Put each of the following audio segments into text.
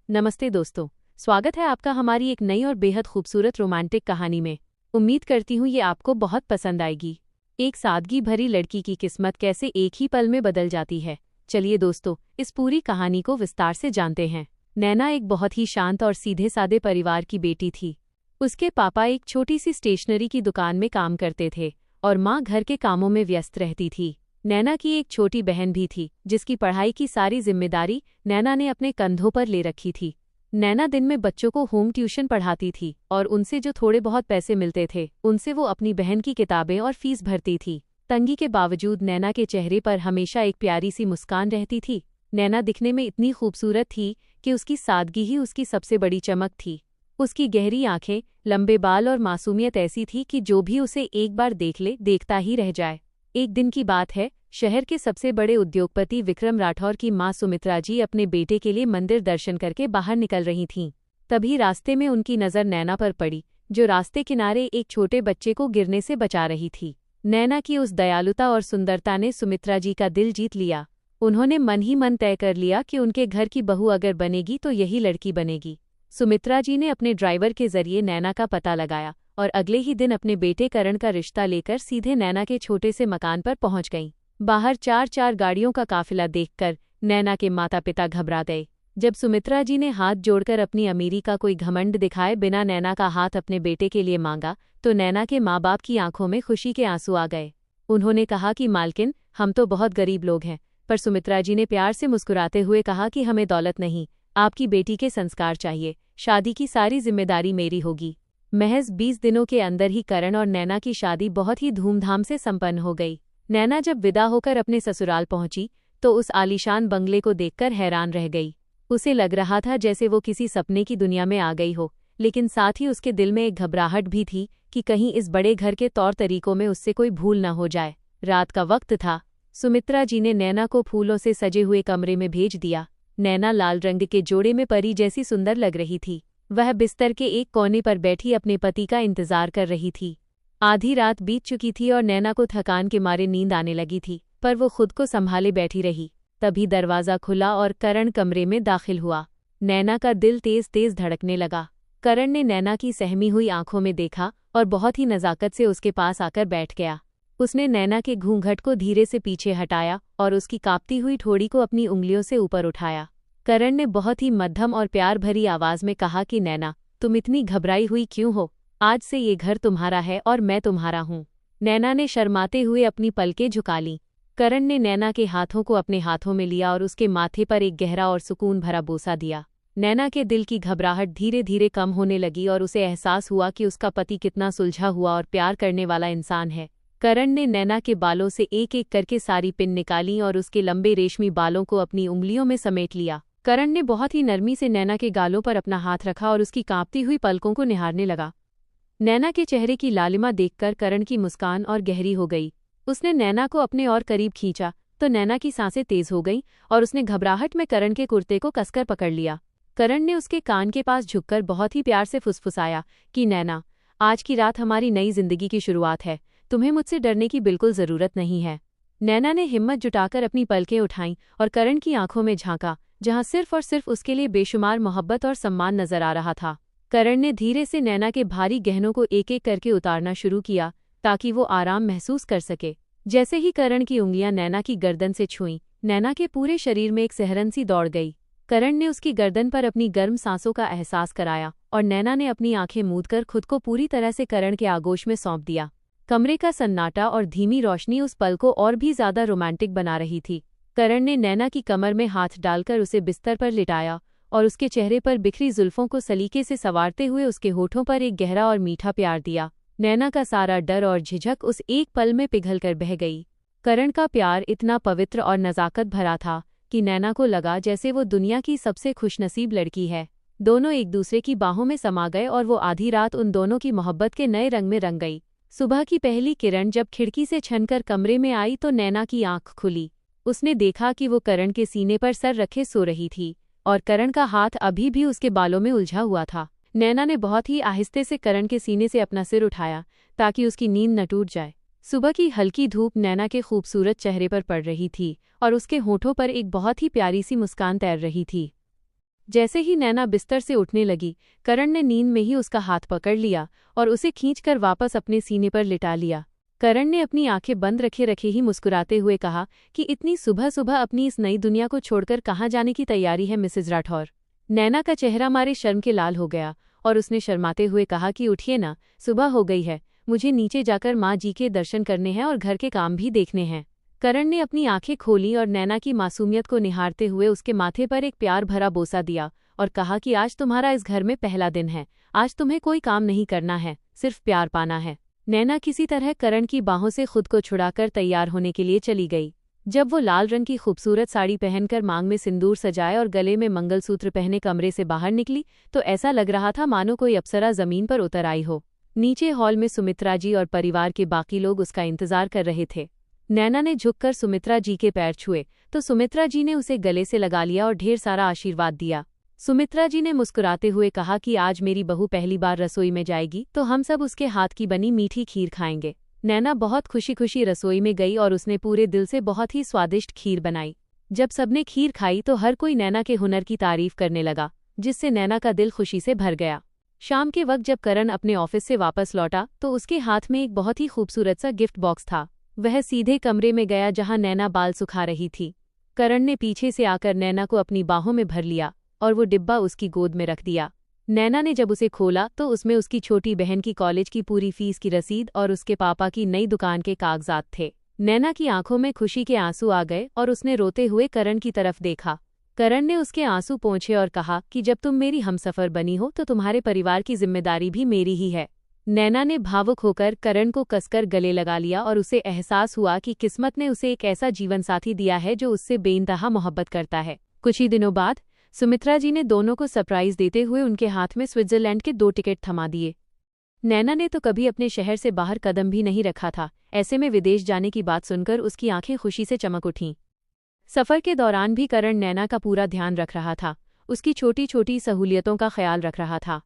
नमस्ते दोस्तों, स्वागत है आपका हमारी एक नई और बेहद खूबसूरत रोमांटिक कहानी में। उम्मीद करती हूँ ये आपको बहुत पसंद आएगी। एक सादगी भरी लड़की की किस्मत कैसे एक ही पल में बदल जाती है। चलिए दोस्तों, इस पूरी कहानी को विस्तार से जानते हैं। नैना एक बहुत ही शांत और सीधे सादे परिवार की बेटी थी। उसके पापा एक छोटी सी स्टेशनरी की दुकान में काम करते थे और माँ घर के कामों में व्यस्त रहती थी। नैना की एक छोटी बहन भी थी, जिसकी पढ़ाई की सारी जिम्मेदारी नैना ने अपने कंधों पर ले रखी थी। नैना दिन में बच्चों को होम ट्यूशन पढ़ाती थी और उनसे जो थोड़े बहुत पैसे मिलते थे उनसे वो अपनी बहन की किताबें और फीस भरती थी। तंगी के बावजूद नैना के चेहरे पर हमेशा एक प्यारी सी मुस्कान रहती थी। नैना दिखने में इतनी खूबसूरत थी कि उसकी सादगी ही उसकी सबसे बड़ी चमक थी। उसकी गहरी आंखें, लंबे बाल और मासूमियत ऐसी थी कि जो भी उसे एक बार देख ले देखता ही रह जाए। एक दिन की बात है, शहर के सबसे बड़े उद्योगपति विक्रम राठौर की मां सुमित्रा जी अपने बेटे के लिए मंदिर दर्शन करके बाहर निकल रही थीं। तभी रास्ते में उनकी नज़र नैना पर पड़ी, जो रास्ते किनारे एक छोटे बच्चे को गिरने से बचा रही थी। नैना की उस दयालुता और सुंदरता ने सुमित्रा जी का दिल जीत लिया। उन्होंने मन ही मन तय कर लिया कि उनके घर की बहू अगर बनेगी तो यही लड़की बनेगी। सुमित्रा जी ने अपने ड्राइवर के जरिए नैना का पता लगाया और अगले ही दिन अपने बेटे करण का रिश्ता लेकर सीधे नैना के छोटे से मकान पर पहुंच गईं। बाहर चार गाड़ियों का काफिला देखकर नैना के माता पिता घबरा गए। जब सुमित्रा जी ने हाथ जोड़कर अपनी अमीरी का कोई घमंड दिखाए बिना नैना का हाथ अपने बेटे के लिए मांगा, तो नैना के माँ बाप की आंखों में खुशी के आंसू आ गए। उन्होंने कहा कि मालकिन, हम तो बहुत गरीब लोग हैं। पर सुमित्रा जी ने प्यार से मुस्कुराते हुए कहा कि हमें दौलत नहीं, आपकी बेटी के संस्कार चाहिए। शादी की सारी जिम्मेदारी मेरी होगी। महज 20 दिनों के अंदर ही करण और नैना की शादी बहुत ही धूमधाम से संपन्न हो गई। नैना जब विदा होकर अपने ससुराल पहुंची तो उस आलीशान बंगले को देखकर हैरान रह गई। उसे लग रहा था जैसे वो किसी सपने की दुनिया में आ गई हो, लेकिन साथ ही उसके दिल में एक घबराहट भी थी कि कहीं इस बड़े घर के तौर तरीकों में उससे कोई भूल न हो जाए। रात का वक्त था। सुमित्रा जी ने नैना को फूलों से सजे हुए कमरे में भेज दिया। नैना लाल रंग के जोड़े में परी जैसी सुंदर लग रही थी। वह बिस्तर के एक कोने पर बैठी अपने पति का इंतजार कर रही थी। आधी रात बीत चुकी थी और नैना को थकान के मारे नींद आने लगी थी, पर वो खुद को संभाले बैठी रही। तभी दरवाज़ा खुला और करण कमरे में दाखिल हुआ। नैना का दिल तेज तेज धड़कने लगा। करण ने नैना की सहमी हुई आंखों में देखा और बहुत ही नज़ाकत से उसके पास आकर बैठ गया। उसने नैना के घूंघट को धीरे से पीछे हटाया और उसकी कांपती हुई ठोड़ी को अपनी उंगलियों से ऊपर उठाया। करण ने बहुत ही मध्यम और प्यार भरी आवाज में कहा कि नैना, तुम इतनी घबराई हुई क्यों हो? आज से ये घर तुम्हारा है और मैं तुम्हारा हूँ। नैना ने शर्माते हुए अपनी पलकें झुका लीं। करण ने नैना के हाथों को अपने हाथों में लिया और उसके माथे पर एक गहरा और सुकून भरा बोसा दिया। नैना के दिल की घबराहट धीरे धीरे कम होने लगी और उसे एहसास हुआ कि उसका पति कितना सुलझा हुआ और प्यार करने वाला इंसान है। करण ने नैना के बालों से एक एक करके सारी पिन निकाली और उसके लंबे रेशमी बालों को अपनी उंगलियों में समेट लिया। करण ने बहुत ही नरमी से नैना के गालों पर अपना हाथ रखा और उसकी कांपती हुई पलकों को निहारने लगा। नैना के चेहरे की लालिमा देखकर करण की मुस्कान और गहरी हो गई। उसने नैना को अपने और करीब खींचा तो नैना की सांसें तेज हो गईं और उसने घबराहट में करण के कुर्ते को कसकर पकड़ लिया। करण ने उसके कान के पास झुककर बहुत ही प्यार से फुसफुसाया कि नैना, आज की रात हमारी नई जिंदगी की शुरुआत है। तुम्हें मुझसे डरने की बिल्कुल जरूरत नहीं है। नैना ने हिम्मत जुटाकर अपनी पलकें उठाईं और करण की आंखों में झांका, जहां सिर्फ और सिर्फ उसके लिए बेशुमार मोहब्बत और सम्मान नजर आ रहा था। करण ने धीरे से नैना के भारी गहनों को एक एक करके उतारना शुरू किया ताकि वो आराम महसूस कर सके। जैसे ही करण की उंगलियां नैना की गर्दन से छुईं, नैना के पूरे शरीर में एक सिहरन सी दौड़ गई। करण ने उसकी गर्दन पर अपनी गर्म सांसों का एहसास कराया और नैना ने अपनी आंखें मूंदकर खुद को पूरी तरह से करण के आगोश में सौंप दिया। कमरे का सन्नाटा और धीमी रोशनी उस पल को और भी ज्यादा रोमांटिक बना रही थी। करण ने नैना की कमर में हाथ डालकर उसे बिस्तर पर लिटाया और उसके चेहरे पर बिखरी जुल्फों को सलीके से संवारते हुए उसके होठों पर एक गहरा और मीठा प्यार दिया। नैना का सारा डर और झिझक उस एक पल में पिघलकर बह गई। करण का प्यार इतना पवित्र और नज़ाकत भरा था कि नैना को लगा जैसे वो दुनिया की सबसे खुशनसीब लड़की है। दोनों एक दूसरे की बाहों में समा गए और वो आधी रात उन दोनों की मोहब्बत के नए रंग में रंग गई। सुबह की पहली किरण जब खिड़की से छनकर कमरे में आई तो नैना की आंख खुली। उसने देखा कि वो करण के सीने पर सर रखे सो रही थी और करण का हाथ अभी भी उसके बालों में उलझा हुआ था। नैना ने बहुत ही आहिस्ते से करण के सीने से अपना सिर उठाया ताकि उसकी नींद न टूट जाए। सुबह की हल्की धूप नैना के खूबसूरत चेहरे पर पड़ रही थी और उसके होठों पर एक बहुत ही प्यारी सी मुस्कान तैर रही थी। जैसे ही नैना बिस्तर से उठने लगी, करण ने नींद में ही उसका हाथ पकड़ लिया और उसे खींचकर वापस अपने सीने पर लिटा लिया। करण ने अपनी आंखें बंद रखे ही मुस्कुराते हुए कहा कि इतनी सुबह सुबह अपनी इस नई दुनिया को छोड़कर कहाँ जाने की तैयारी है मिसेज राठौर। नैना का चेहरा मारे शर्म के लाल हो गया और उसने शर्माते हुए कहा कि उठिए ना, सुबह हो गई है, मुझे नीचे जाकर माँ जी के दर्शन करने हैं और घर के काम भी देखने हैं। करण ने अपनी आंखें खोली और नैना की मासूमियत को निहारते हुए उसके माथे पर एक प्यार भरा बोसा दिया और कहा कि आज तुम्हारा इस घर में पहला दिन है, आज तुम्हें कोई काम नहीं करना है, सिर्फ प्यार पाना है। नैना किसी तरह करण की बाहों से खुद को छुड़ाकर तैयार होने के लिए चली गई। जब वो लाल रंग की खूबसूरत साड़ी पहनकर मांग में सिंदूर सजाए और गले में मंगलसूत्र पहने कमरे से बाहर निकली तो ऐसा लग रहा था मानो कोई अप्सरा जमीन पर उतर आई हो। नीचे हॉल में सुमित्रा जी और परिवार के बाकी लोग उसका इंतजार कर रहे थे। नैना ने झुककर सुमित्रा जी के पैर छुए तो सुमित्रा जी ने उसे गले से लगा लिया और ढेर सारा आशीर्वाद दिया। सुमित्रा जी ने मुस्कुराते हुए कहा कि आज मेरी बहू पहली बार रसोई में जाएगी तो हम सब उसके हाथ की बनी मीठी खीर खाएंगे। नैना बहुत खुशी खुशी रसोई में गई और उसने पूरे दिल से बहुत ही स्वादिष्ट खीर बनाई। जब सबने खीर खाई तो हर कोई नैना के हुनर की तारीफ करने लगा, जिससे नैना का दिल खुशी से भर गया। शाम के वक्त जब करण अपने ऑफिस से वापस लौटा तो उसके हाथ में एक बहुत ही खूबसूरत सा गिफ्ट बॉक्स था। वह सीधे कमरे में गया जहां नैना बाल सुखा रही थी। करण ने पीछे से आकर नैना को अपनी बाहों में भर लिया और वो डिब्बा उसकी गोद में रख दिया। नैना ने जब उसे खोला तो उसमें उसकी छोटी बहन की कॉलेज की पूरी फीस की रसीद और उसके पापा की नई दुकान के कागजात थे। नैना की आंखों में खुशी के आंसू आ गए और उसने रोते हुए करण की तरफ देखा। करण ने उसके आंसू पोंछे और कहा कि जब तुम मेरी हमसफर बनी हो तो तुम्हारे परिवार की जिम्मेदारी भी मेरी ही है। नैना ने भावुक होकर करण को कसकर गले लगा लिया और उसे एहसास हुआ कि किस्मत ने उसे एक ऐसा जीवनसाथी दिया है जो उससे बेइंतहा मोहब्बत करता है। कुछ ही दिनों बाद सुमित्रा जी ने दोनों को सरप्राइज देते हुए उनके हाथ में स्विट्जरलैंड के 2 टिकट थमा दिए। नैना ने तो कभी अपने शहर से बाहर कदम भी नहीं रखा था, ऐसे में विदेश जाने की बात सुनकर उसकी आंखें खुशी से चमक उठीं। सफर के दौरान भी करण नैना का पूरा ध्यान रख रहा था, उसकी छोटी छोटी सहूलियतों का ख्याल रख रहा था।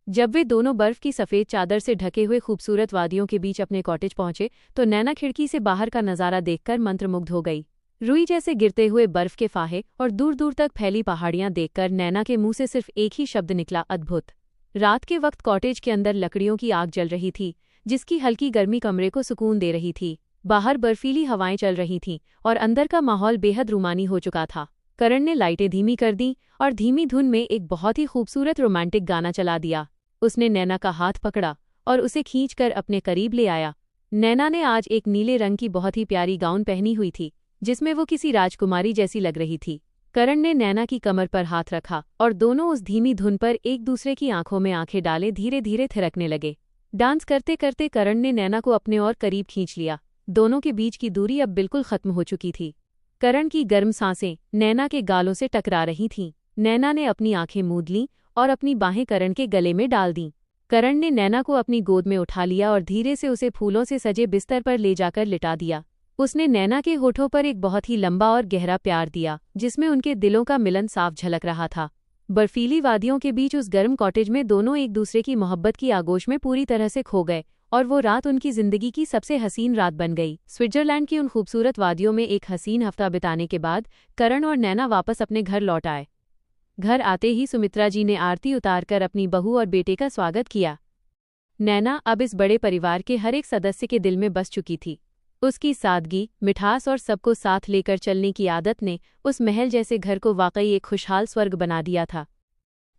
जब वे दोनों बर्फ की सफ़ेद चादर से ढके हुए खूबसूरत वादियों के बीच अपने कॉटेज पहुंचे तो नैना खिड़की से बाहर का नज़ारा देखकर मंत्रमुग्ध हो गई। रुई जैसे गिरते हुए बर्फ के फाहे और दूर दूर तक फैली पहाड़ियां देखकर नैना के मुंह से सिर्फ एक ही शब्द निकला, अद्भुत। रात के वक्त कॉटेज के अंदर लकड़ियों की आग जल रही थी, जिसकी हल्की गर्मी कमरे को सुकून दे रही थी। बाहर बर्फीली हवाएं चल रही थीं और अंदर का माहौल बेहद रूमानी हो चुका था। करण ने लाइटें धीमी कर दी और धीमी धुन में एक बहुत ही खूबसूरत रोमांटिक गाना चला दिया। उसने नैना का हाथ पकड़ा और उसे खींचकर अपने करीब ले आया। नैना ने आज एक नीले रंग की बहुत ही प्यारी गाउन पहनी हुई थी, जिसमें वो किसी राजकुमारी जैसी लग रही थी। करण ने नैना की कमर पर हाथ रखा और दोनों उस धीमी धुन पर एक दूसरे की आंखों में आंखें डाले धीरे धीरे थिरकने लगे। डांस करते करते करण ने नैना को अपने और करीब खींच लिया। दोनों के बीच की दूरी अब बिल्कुल खत्म हो चुकी थी। करण की गर्म सांसें नैना के गालों से टकरा रही थीं। नैना ने अपनी आंखें मूंद लीं और अपनी बाहें करण के गले में डाल दीं। करण ने नैना को अपनी गोद में उठा लिया और धीरे से उसे फूलों से सजे बिस्तर पर ले जाकर लिटा दिया। उसने नैना के होठों पर एक बहुत ही लंबा और गहरा प्यार दिया, जिसमें उनके दिलों का मिलन साफ झलक रहा था। बर्फीली वादियों के बीच उस गर्म कॉटेज में दोनों एक दूसरे की मोहब्बत की आगोश में पूरी तरह से खो गए और वो रात उनकी जिंदगी की सबसे हसीन रात बन गई। स्विट्जरलैंड की उन खूबसूरत वादियों में एक हसीन हफ्ता बिताने के बाद करण और नैना वापस अपने घर लौट आए। घर आते ही सुमित्रा जी ने आरती उतारकर अपनी बहू और बेटे का स्वागत किया। नैना अब इस बड़े परिवार के हर एक सदस्य के दिल में बस चुकी थी। उसकी सादगी, मिठास और सबको साथ लेकर चलने की आदत ने उस महल जैसे घर को वाकई एक खुशहाल स्वर्ग बना दिया था।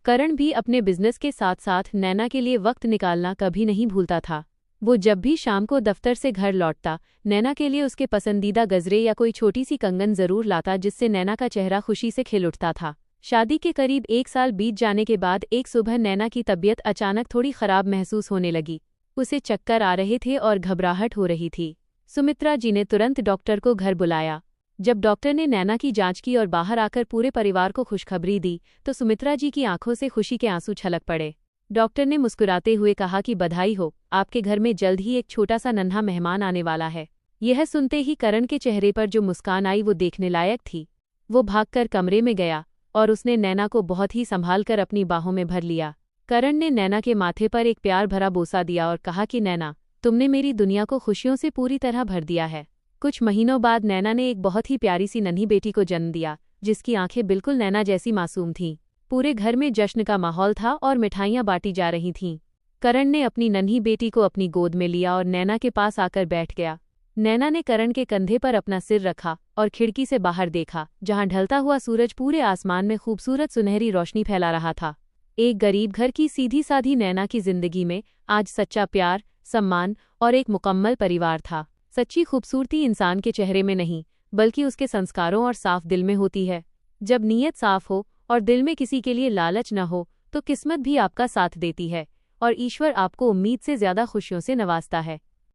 करण भी अपने बिजनेस के साथ साथ नैना के लिए वक्त निकालना कभी नहीं भूलता था। वो जब भी शाम को दफ्तर से घर लौटता, नैना के लिए उसके पसंदीदा गजरे या कोई छोटी सी कंगन जरूर लाता, जिससे नैना का चेहरा खुशी से खिल उठता था। शादी के करीब 1 साल बीत जाने के बाद एक सुबह नैना की तबीयत अचानक थोड़ी खराब महसूस होने लगी। उसे चक्कर आ रहे थे और घबराहट हो रही थी। सुमित्रा जी ने तुरंत डॉक्टर को घर बुलाया। जब डॉक्टर ने नैना की जांच की और बाहर आकर पूरे परिवार को खुशखबरी दी तो सुमित्रा जी की आंखों से खुशी के आंसू छलक पड़े। डॉक्टर ने मुस्कुराते हुए कहा कि बधाई हो, आपके घर में जल्द ही एक छोटा सा नन्हा मेहमान आने वाला है। यह सुनते ही करण के चेहरे पर जो मुस्कान आई वो देखने लायक थी। वो भागकर कमरे में गया और उसने नैना को बहुत ही संभालकर अपनी बाहों में भर लिया। करण ने नैना के माथे पर एक प्यार भरा बोसा दिया और कहा कि नैना, तुमने मेरी दुनिया को खुशियों से पूरी तरह भर दिया है। कुछ महीनों बाद नैना ने एक बहुत ही प्यारी सी नन्ही बेटी को जन्म दिया, जिसकी आंखें बिल्कुल नैना जैसी मासूम थीं। पूरे घर में जश्न का माहौल था और मिठाइयाँ बांटी जा रही थीं। करण ने अपनी नन्ही बेटी को अपनी गोद में लिया और नैना के पास आकर बैठ गया। नैना ने करण के कंधे पर अपना सिर रखा और खिड़की से बाहर देखा, जहां ढलता हुआ सूरज पूरे आसमान में खूबसूरत सुनहरी रोशनी फैला रहा था। एक गरीब घर की सीधी साधी नैना की जिंदगी में आज सच्चा प्यार, सम्मान और एक मुकम्मल परिवार था। सच्ची खूबसूरती इंसान के चेहरे में नहीं, बल्कि उसके संस्कारों और साफ दिल में होती है। जब नीयत साफ हो और दिल में किसी के लिए लालच न हो, तो किस्मत भी आपका साथ देती है और ईश्वर आपको उम्मीद से ज्यादा खुशियों से नवाजता है।